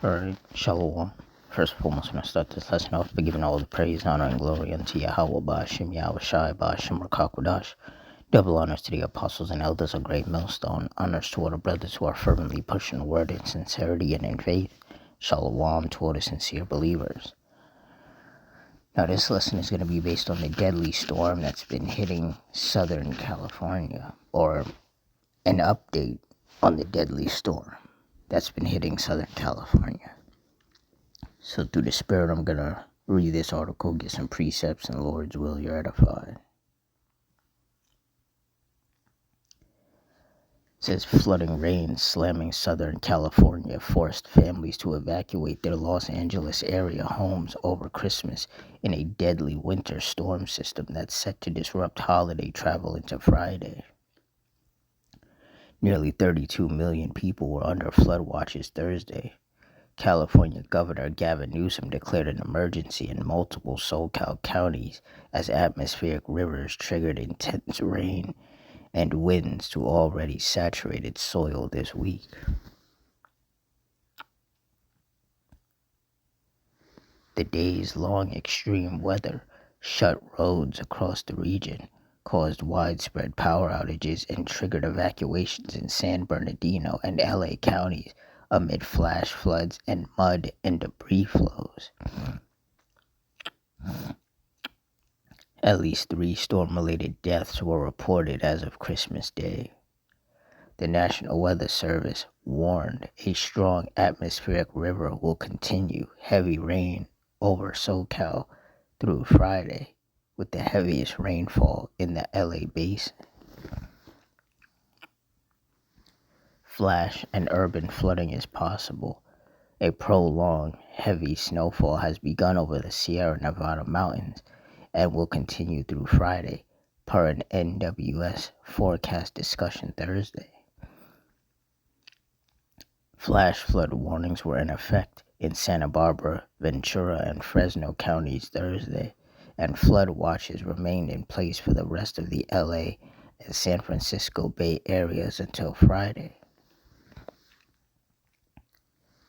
Alright, Shalom. First and foremost, I'm going to start this lesson off by giving all the praise, honor, and glory unto Yahweh, Ba'ashem, Yahweh Shai, Ba'ashem, Rakakwadash. Double honors to the apostles and elders of Great Millstone. Honors to all the brothers who are fervently pushing the word in sincerity and in faith. Shalom to all the sincere believers. Now, this lesson is going to be based on the deadly storm that's been hitting Southern California, or an update on the deadly storm that's been hitting Southern California. So through the Spirit, I'm going to read this article, get some precepts, and Lord's will, you're edified. It says, flooding rain slamming Southern California forced families to evacuate their Los Angeles area homes over Christmas in a deadly winter storm system that's set to disrupt holiday travel into Friday. Nearly 32 million people were under flood watches Thursday. California Governor Gavin Newsom declared an emergency in multiple SoCal counties as atmospheric rivers triggered intense rain and winds to already saturated soil this week. The days-long extreme weather shut roads across the region, caused widespread power outages, and triggered evacuations in San Bernardino and LA counties amid flash floods and mud and debris flows. At least 3 storm-related deaths were reported as of Christmas Day. The National Weather Service warned a strong atmospheric river will continue heavy rain over SoCal through Friday, with the heaviest rainfall in the LA basin. Flash and urban flooding is possible. A prolonged, heavy snowfall has begun over the Sierra Nevada mountains and will continue through Friday, per an NWS forecast discussion Thursday. Flash flood warnings were in effect in Santa Barbara, Ventura, and Fresno counties Thursday, and flood watches remained in place for the rest of the LA and San Francisco Bay areas until Friday.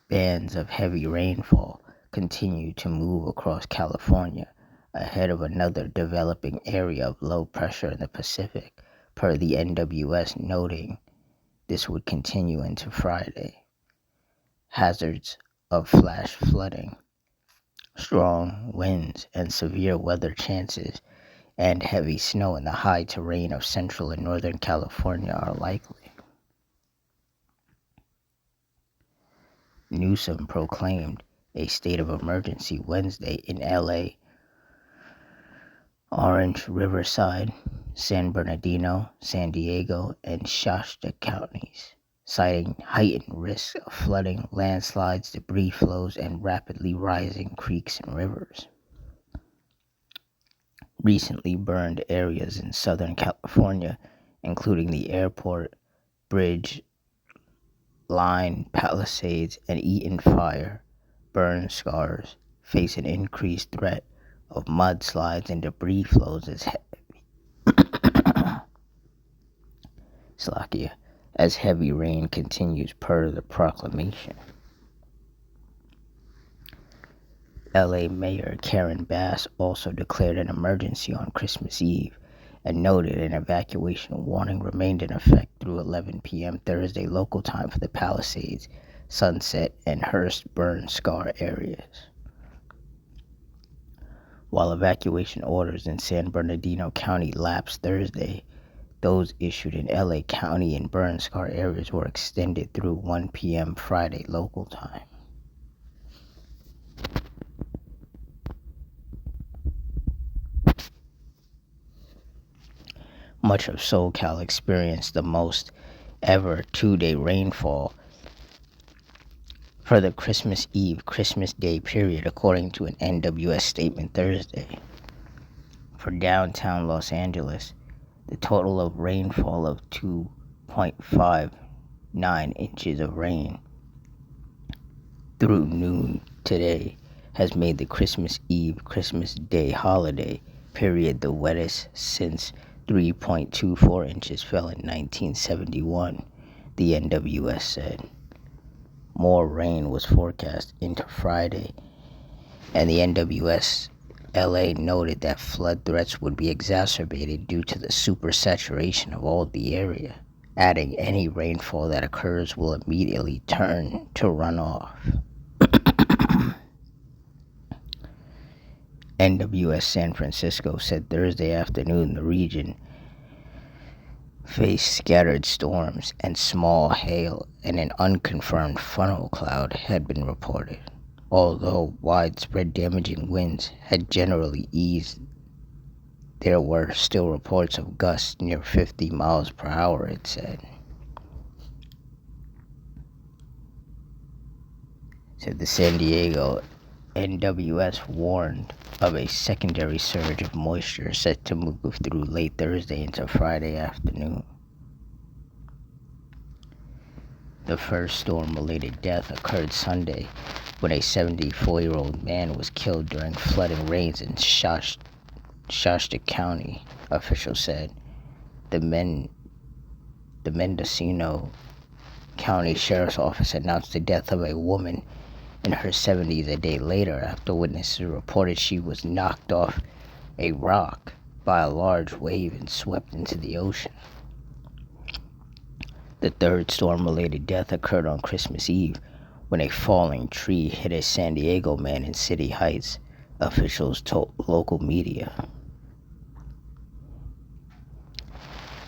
Bands of heavy rainfall continue to move across California ahead of another developing area of low pressure in the Pacific, per the NWS noting this would continue into Friday. Hazards of flash flooding, strong winds, and severe weather chances and heavy snow in the high terrain of central and northern California are likely. Newsom proclaimed a state of emergency Wednesday in LA, Orange, Riverside, San Bernardino, San Diego, and Shasta counties, citing heightened risk of flooding, landslides, debris flows, and rapidly rising creeks and rivers. Recently burned areas in Southern California, including the airport, Bridge, Line, Palisades, and Eaton Fire, burn scars face an increased threat of mudslides and debris flows as heavy rain continues per the proclamation. LA Mayor Karen Bass also declared an emergency on Christmas Eve and noted an evacuation warning remained in effect through 11 p.m. Thursday local time for the Palisades, Sunset, and Hearst burn scar areas. While evacuation orders in San Bernardino County lapsed Thursday, those issued in LA County and burn scar areas were extended through 1 p.m. Friday local time. Much of SoCal experienced the most ever 2-day rainfall for the Christmas Eve, Christmas Day period, according to an NWS statement Thursday. For downtown Los Angeles, the total of rainfall of 2.59 inches of rain through noon today has made the Christmas Eve, Christmas Day holiday period the wettest since 3.24 inches fell in 1971, the NWS said. More rain was forecast into Friday, and the NWS LA noted that flood threats would be exacerbated due to the supersaturation of all the area, adding any rainfall that occurs will immediately turn to runoff. NWS San Francisco said Thursday afternoon the region faced scattered storms and small hail, and an unconfirmed funnel cloud had been reported. Although widespread damaging winds had generally eased, there were still reports of gusts near 50 miles per hour, it said. The San Diego NWS warned of a secondary surge of moisture set to move through late Thursday into Friday afternoon. The first storm-related death occurred Sunday when a 74-year-old man was killed during flooding rains in Shasta County, officials said. The Mendocino County Sheriff's Office announced the death of a woman in her 70s a day later after witnesses reported she was knocked off a rock by a large wave and swept into the ocean. The third storm-related death occurred on Christmas Eve when a falling tree hit a San Diego man in City Heights, officials told local media.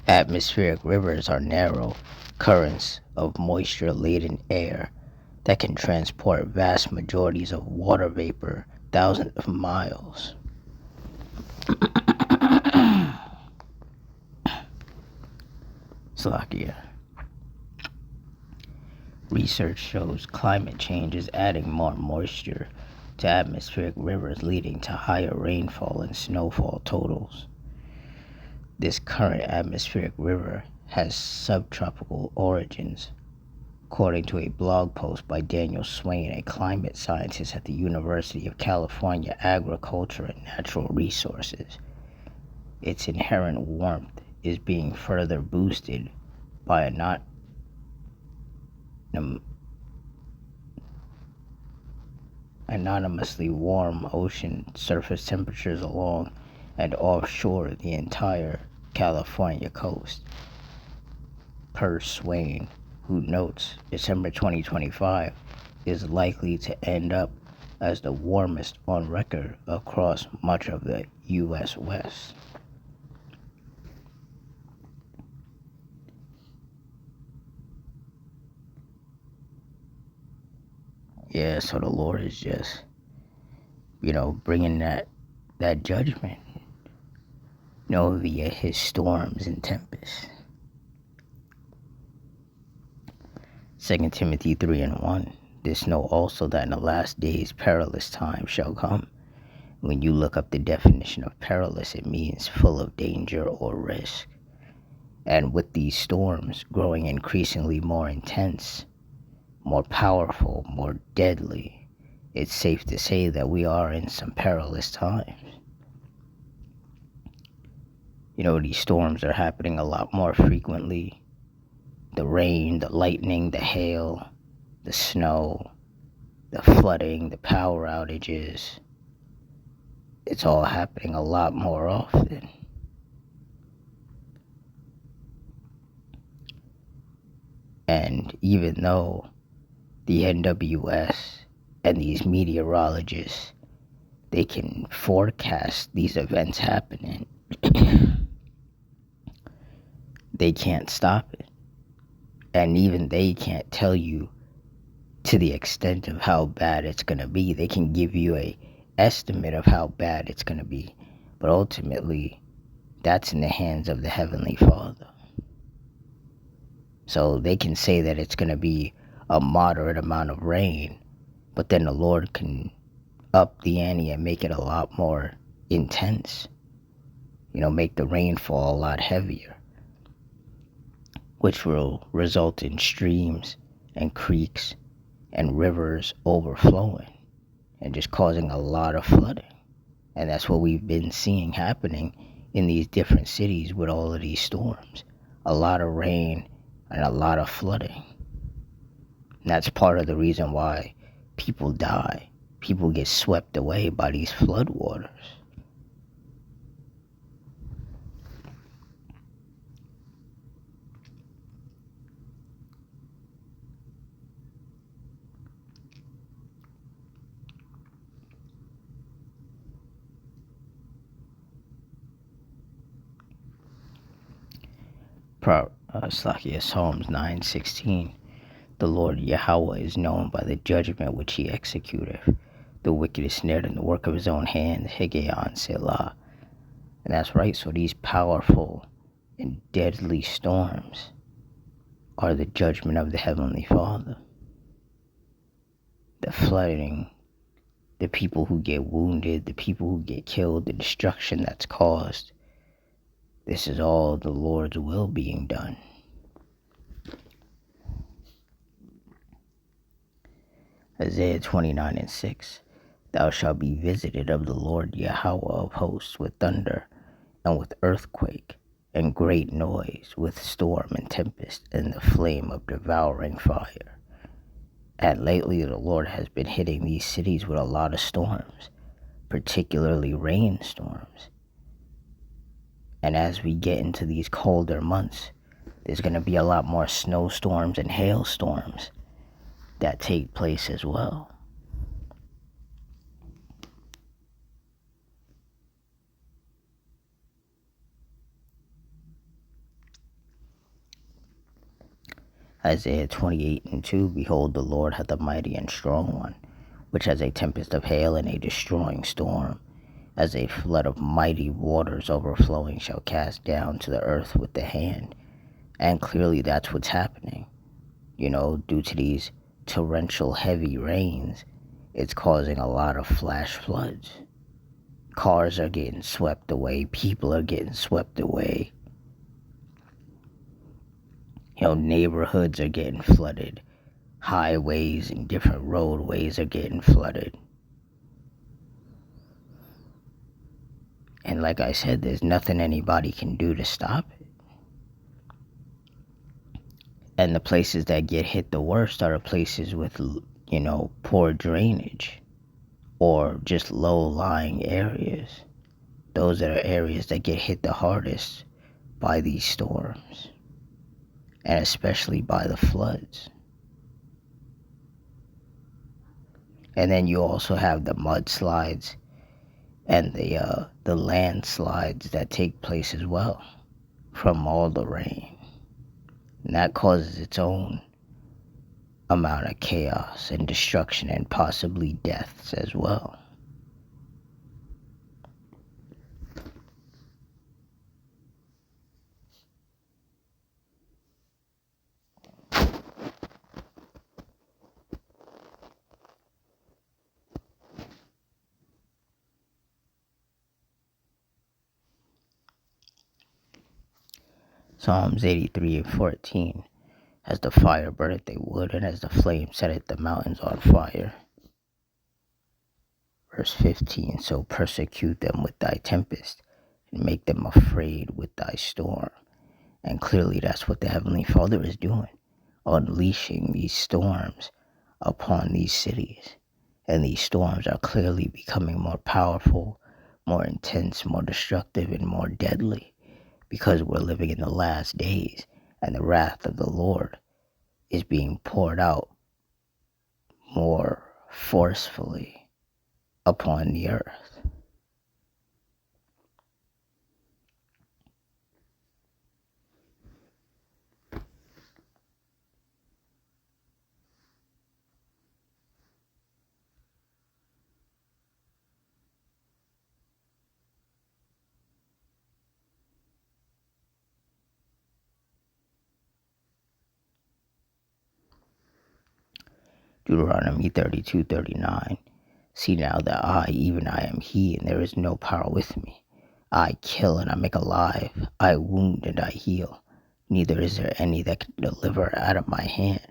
Atmospheric rivers are narrow currents of moisture-laden air that can transport vast majorities of water vapor thousands of miles. Slovakia. Research shows climate change is adding more moisture to atmospheric rivers, leading to higher rainfall and snowfall totals. This current atmospheric river has subtropical origins, according to a blog post by Daniel Swain, a climate scientist at the University of California Agriculture and Natural Resources. Its inherent warmth is being further boosted by anonymously warm ocean surface temperatures along and offshore the entire California coast. Per Swain, who notes December 2025 is likely to end up as the warmest on record across much of the U.S. West. Yeah, so the Lord is just, bringing that judgment, via his storms and tempests. 2 Timothy 3:1. This know also that in the last days perilous times shall come. When you look up the definition of perilous, it means full of danger or risk. And with these storms growing increasingly more intense, more powerful, more deadly, it's safe to say that we are in some perilous times. These storms are happening a lot more frequently. The rain, the lightning, the hail, the snow, the flooding, the power outages. It's all happening a lot more often. And even though the NWS and these meteorologists, they can forecast these events happening, they can't stop it. And even they can't tell you to the extent of how bad it's going to be. They can give you a estimate of how bad it's going to be. But ultimately, that's in the hands of the Heavenly Father. So they can say that it's going to be a moderate amount of rain, but then the Lord can up the ante and make it a lot more intense. Make the rainfall a lot heavier, which will result in streams and creeks and rivers overflowing and just causing a lot of flooding. And that's what we've been seeing happening in these different cities with all of these storms. A lot of rain and a lot of flooding. And that's part of the reason why people die. People get swept away by these floodwaters. Psalms 9:16. The Lord Yahweh is known by the judgment which he executeth. The wicked is snared in the work of his own hand. Hegeon Selah. And that's right. So these powerful and deadly storms are the judgment of the Heavenly Father. The flooding, the people who get wounded, the people who get killed, the destruction that's caused. This is all the Lord's will being done. Isaiah 29:6. Thou shalt be visited of the Lord Yahweh of hosts with thunder, and with earthquake, and great noise, with storm and tempest, and the flame of devouring fire. And lately the Lord has been hitting these cities with a lot of storms, particularly rainstorms. And as we get into these colder months, there's going to be a lot more snowstorms and hailstorms that take place as well. Isaiah 28:2. Behold, the Lord hath a mighty and strong one, which has a tempest of hail and a destroying storm, as a flood of mighty waters overflowing shall cast down to the earth with the hand. And clearly that's what's happening. Due to these torrential heavy rains, it's causing a lot of flash floods. Cars are getting swept away. People are getting swept away. Neighborhoods are getting flooded. Highways and different roadways are getting flooded. And like I said, there's nothing anybody can do to stop it. And the places that get hit the worst are the places with, poor drainage or just low-lying areas. Those are areas that get hit the hardest by these storms, and especially by the floods. And then you also have the mudslides and the landslides that take place as well from all the rain. And that causes its own amount of chaos and destruction and possibly deaths as well. Psalms 83:14. As the fire burneth a wood, and as the flame setteth the mountains on fire. Verse 15. So persecute them with thy tempest, and make them afraid with thy storm. And clearly that's what the Heavenly Father is doing, unleashing these storms upon these cities. And these storms are clearly becoming more powerful, more intense, more destructive, and more deadly, because we're living in the last days, and the wrath of the Lord is being poured out more forcefully upon the earth. Deuteronomy 32:39. See now that I, even I, am he, and there is no power with me. I kill and I make alive. I wound and I heal. Neither is there any that can deliver out of my hand.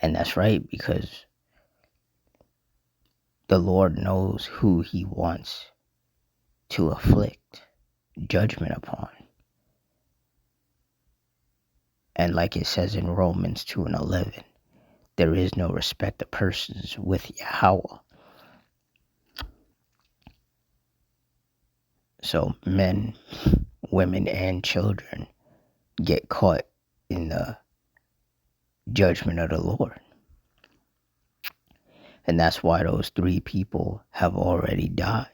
And that's right, because the Lord knows who he wants to afflict judgment upon. And like it says in Romans 2:11, there is no respect of persons with Yahweh. So men, women, and children get caught in the judgment of the Lord. And that's why those 3 people have already died.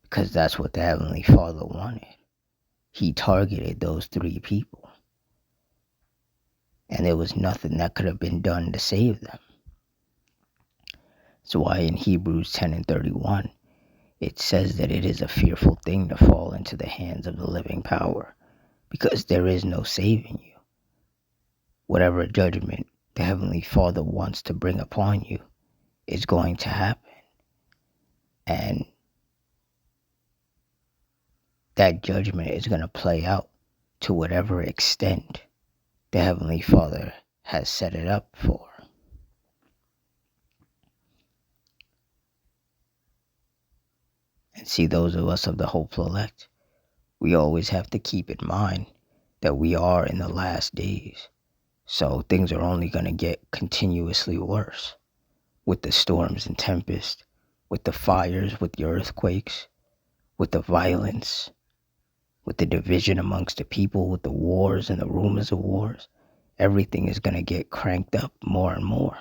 Because that's what the Heavenly Father wanted. He targeted those 3 people. And there was nothing that could have been done to save them. That's why in Hebrews 10:31, it says that it is a fearful thing to fall into the hands of the living power, because there is no saving you. Whatever judgment the Heavenly Father wants to bring upon you is going to happen. And that judgment is going to play out to whatever extent the Heavenly Father has set it up for. And see, those of us of the hopeful elect, we always have to keep in mind that we are in the last days. So things are only going to get continuously worse with the storms and tempests, with the fires, with the earthquakes, with the violence, with the division amongst the people, with the wars and the rumors of wars. Everything is going to get cranked up more and more.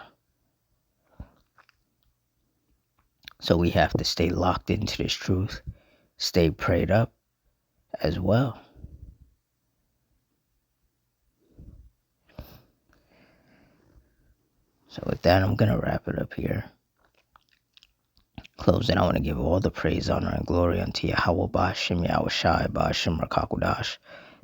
So we have to stay locked into this truth, stay prayed up as well. So with that, I'm going to wrap it up here. Closing, I want to give all the praise, honor, and glory unto Yahweh Ba'ashem Yahushai Ba'ashem Rakakudash,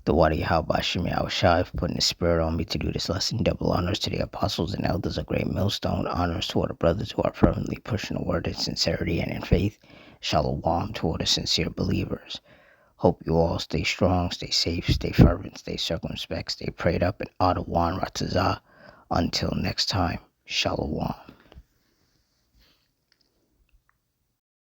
the Wadi Yahweh Ba'ashem Yahushai, for putting the spirit on me to do this lesson. Double honors to the apostles and elders of Great Millstone. Honors to all the brothers who are fervently pushing the word in sincerity and in faith. Shalom to all the sincere believers. Hope you all stay strong, stay safe, stay fervent, stay circumspect, stay prayed up, and Adawan Ratazah. Until next time, Shalom.